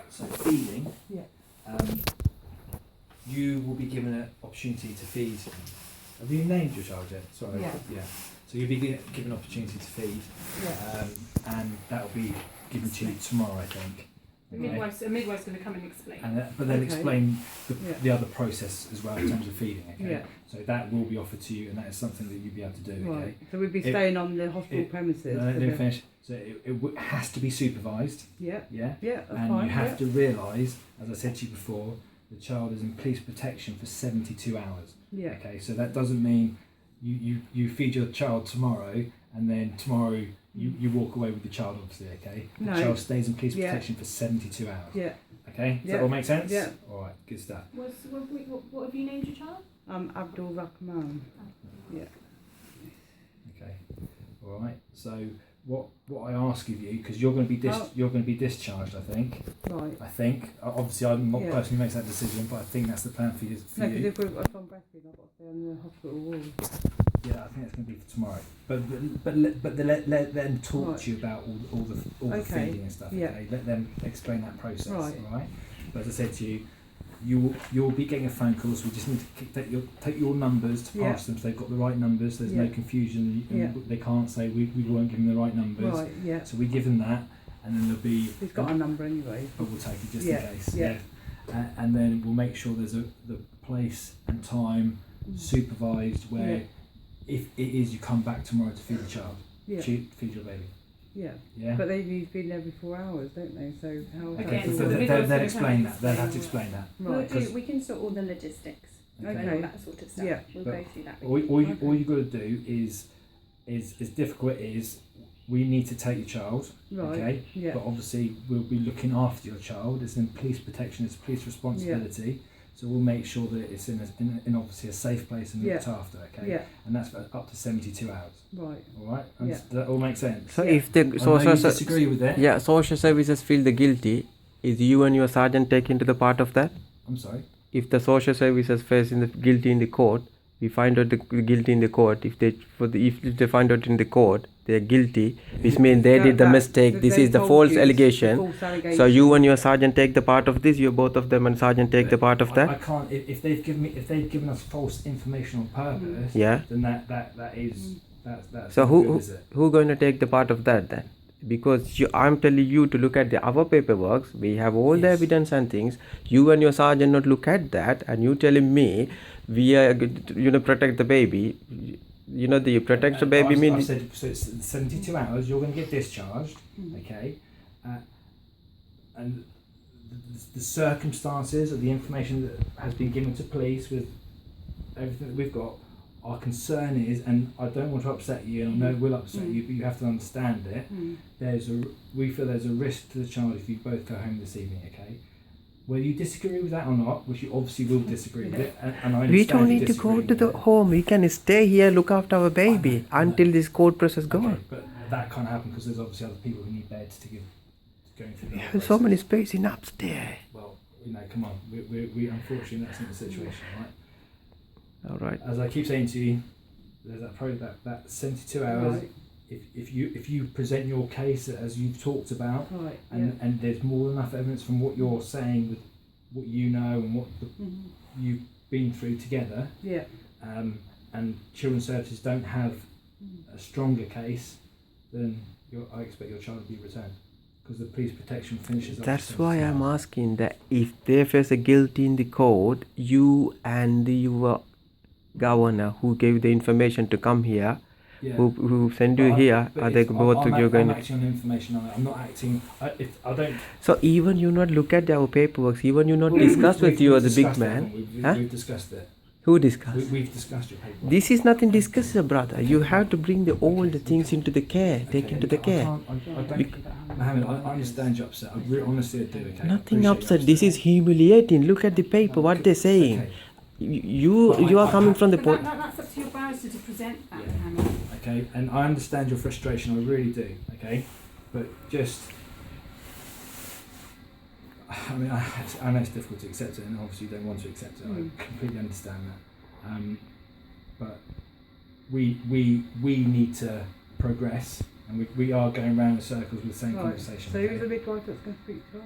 So feeding. Yeah. You will be given an opportunity to feed. Have you named your child yet? Sorry. Yeah. So you'll be given an opportunity to feed. Yeah. And that will be given to you tomorrow, I think. A midwife's going to come and explain. But they'll explain the Yeah. other process as well in terms of feeding. Okay. Yeah. So that will be offered to you, and that is something that you'll be able to do. Okay. Right. So we'd be staying on the hospital premises. Let me finish. So it has to be supervised. Yeah. Yeah. Yeah. That's And fine. you have to realise, as I said to you before, the child is in police protection for 72 hours. Yeah. Okay. So that doesn't mean you feed your child tomorrow and then tomorrow you walk away with the child, obviously. Okay. The No. child stays in police protection for 72 hours. Yeah. Okay. Does Yeah. that all make sense? Yeah. All right. Good stuff. What have you named your child? Abdul Rahman. Yeah. Okay. All right. So what I ask of you, because you're going to be discharged, I think. Right. I think. Obviously, I'm not the Yeah. person who makes that decision, but I think that's the plan for you. No, because if I'm breastfeeding, I've got to stay on the hospital wall. Yeah, I think that's going to be for tomorrow. But let them talk to you about all the Okay. feeding and stuff. Yeah. Okay. Let them explain that process. Right. All right. But as I said to you, you'll be getting a phone call, so we just need to take your numbers to Yeah. pass them, so they've got the right numbers. So there's no Yeah. confusion. And Yeah. they can't say we won't give them the right numbers. Right. Yeah. So we give them that, and then there'll be. He's got a number anyway. But we'll take it just Yeah, in case. yeah. And then we'll make sure there's the place and time supervised where, if it is you come back tomorrow to feed the child, Yeah. feed your baby. Yeah. Yeah. But they need feeding every 4 hours, don't they? So how? Okay. Again, So so the they'll midwife's explain gonna that. They'll have to explain explain that. Right. We can sort all the logistics and Okay. all that sort of stuff. Yeah. We'll But go through that. All you've got to do is as difficult it is, we need to take your child. Right. Okay. Yeah. But obviously we'll be looking after your child. It's in police protection. It's police responsibility. So we'll make sure that it's in obviously a safe place and looked after. Okay. Yeah. And that's for up to 72 hours. Right. All right. And Yeah. does that all make sense? So Yeah. if the I know you social disagree with it. yeah social services feel the guilty, is you and your sergeant taken to the part of that? I'm sorry. If the social services face in the guilty in the court, we find out the guilty in the court. If they find out in the court they are guilty, which means they did the mistake. This is the false allegation. So you and your sergeant take the part of this. You both of them and sergeant take the part of I that. can't. If they've given us false information on purpose. Yeah. Then that is that's. So not good, is it? who going to take the part of that then? Because I'm telling you to look at our paperwork. We have all the Yes. evidence and things. You and your sergeant not look at that, and you telling me we are protect the baby. The protect the baby I've means said, so it's 72 hours. You're going to get discharged. Okay. And the circumstances of the information that has been given to police with everything that we've got. Our concern is, and I don't want to upset you, and I know it will upset you, but you have to understand it. We feel there's a risk to the child if you both go home this evening. Okay. Whether you disagree with that or not, which you obviously will disagree with it, and I understand we don't you need to go disagree to the with it. home. We can stay here, look after our baby until this court process goes. Okay, but that can't happen because there's obviously other people who need beds to going through the whole There's so process. many space in upstairs. Well, come on. We unfortunately that's not the situation, right? All right. As I keep saying to you, there's that 72 hours. Right. If you present your case as you've talked about, Right. and there's more than enough evidence from what you're saying with what you know and what you've been through together, Yeah. and children's services don't have a stronger case, then I expect your child to be returned because the police protection finishes. up That's at why 72 I'm hours. asking that if they face a guilty in the court, you and your governor who gave the information to come here, Yeah. who send you But here, but are they if both I'm you're going I'm acting on information on it. I'm not acting. If I don't. So even you not look at our paperwork, even you not Well, discuss with you as a big discussed it, man. haven't we? Huh? We've discussed it. Who discuss? We've discussed your paperwork. This is nothing discussed, brother. You have to bring all the things into the care, take into the care. Mohammed, I understand you're upset. I really honestly do. Okay. Nothing I appreciate upset. you're This is humiliating. Look at the paper. What they're saying. Okay. You are coming from the But point. that's up to your barrister to present that, Yeah. Mohammed. Okay, and I understand your frustration. I really do. Okay, but just. I mean, I know it's difficult to accept it, and obviously you don't want to accept it. I completely understand that. But we need to progress, and we are going round in circles with the same Right. conversation. So okay? who's the midwife that's going to speak to us?